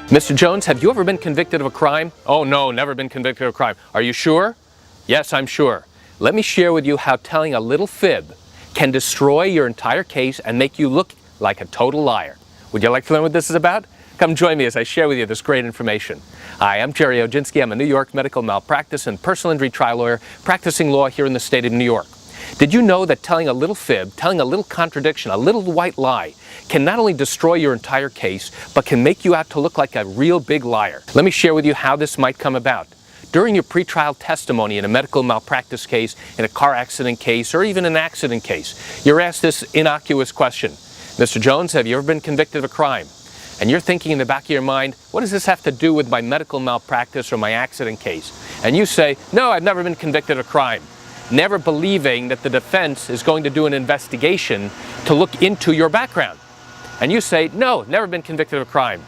Mr. Jones, have you ever been convicted of a crime? Oh no, never been convicted of a crime. Are you sure? Yes, I'm sure. Let me share with you how telling a little fib can destroy your entire case and make you look like a total liar. Would you like to learn what this is about? Come join me as I share with you this great information. Hi, I'm Gerry Oginski. I'm a New York medical malpractice and personal injury trial lawyer practicing law here in the state of New York. Did you know that telling a little fib, telling a little contradiction, a little white lie, can not only destroy your entire case, but can make you out to look like a real big liar? Let me share with you how this might come about. During your pretrial testimony in a medical malpractice case, in a car accident case, or even an accident case, you're asked this innocuous question. Mr. Jones, have you ever been convicted of a crime? And you're thinking in the back of your mind, what does this have to do with my medical malpractice or my accident case? And you say, no, I've never been convicted of a crime. Never believing that the defense is going to do an investigation to look into your background. And you say, no, never been convicted of a crime.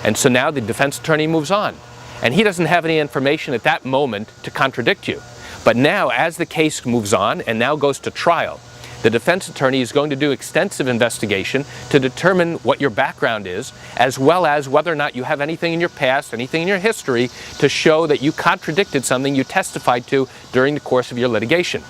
And so now the defense attorney moves on. And he doesn't have any information at that moment to contradict you. But now, as the case moves on and now goes to trial, the defense attorney is going to do extensive investigation to determine what your background is, as well as whether or not you have anything in your past, anything in your history, to show that you contradicted something you testified to during the course of your litigation.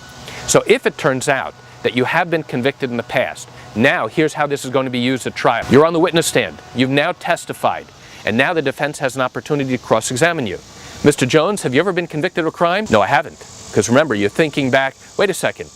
So if it turns out that you have been convicted in the past, now here's how this is going to be used at trial. You're on the witness stand. You've now testified. And now the defense has an opportunity to cross-examine you. Mr. Jones, have you ever been convicted of a crime? No, I haven't. Because remember, you're thinking back, wait a second,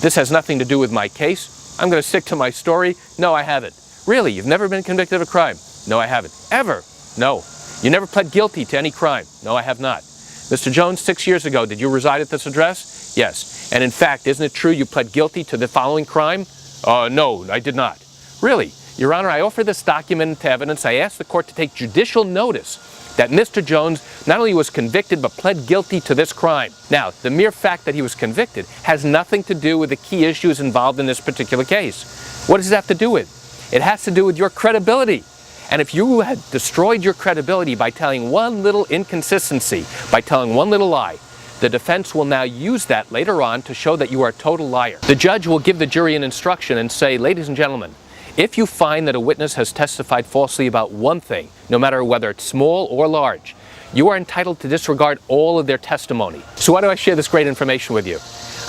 this has nothing to do with my case. I'm going to stick to my story. No, I haven't. Really, you've never been convicted of a crime? No, I haven't. Ever? No. You never pled guilty to any crime? No, I have not. Mr. Jones, 6 years ago, did you reside at this address? Yes. And in fact, isn't it true you pled guilty to the following crime? No, I did not. Really? Your Honor, I offer this document to evidence. I ask the court to take judicial notice that Mr. Jones not only was convicted but pled guilty to this crime. Now, the mere fact that he was convicted has nothing to do with the key issues involved in this particular case. What does it have to do with? It has to do with your credibility. And if you had destroyed your credibility by telling one little inconsistency, by telling one little lie, the defense will now use that later on to show that you are a total liar. The judge will give the jury an instruction and say, ladies and gentlemen, if you find that a witness has testified falsely about one thing, no matter whether it's small or large, you are entitled to disregard all of their testimony. So why do I share this great information with you?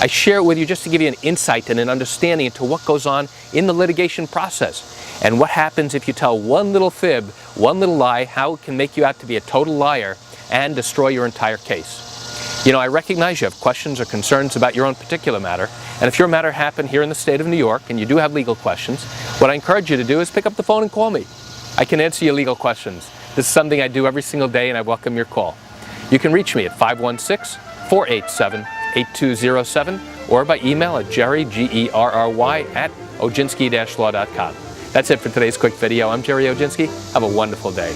I share it with you just to give you an insight and an understanding into what goes on in the litigation process and what happens if you tell one little fib, one little lie, how it can make you out to be a total liar and destroy your entire case. You know, I recognize you have questions or concerns about your own particular matter, and if your matter happened here in the state of New York and you do have legal questions, what I encourage you to do is pick up the phone and call me. I can answer your legal questions. This is something I do every single day, and I welcome your call. You can reach me at 516-487-8207 or by email at Gerry, Gerry, at oginski-law.com. That's it for today's quick video. I'm Gerry Oginski. Have a wonderful day.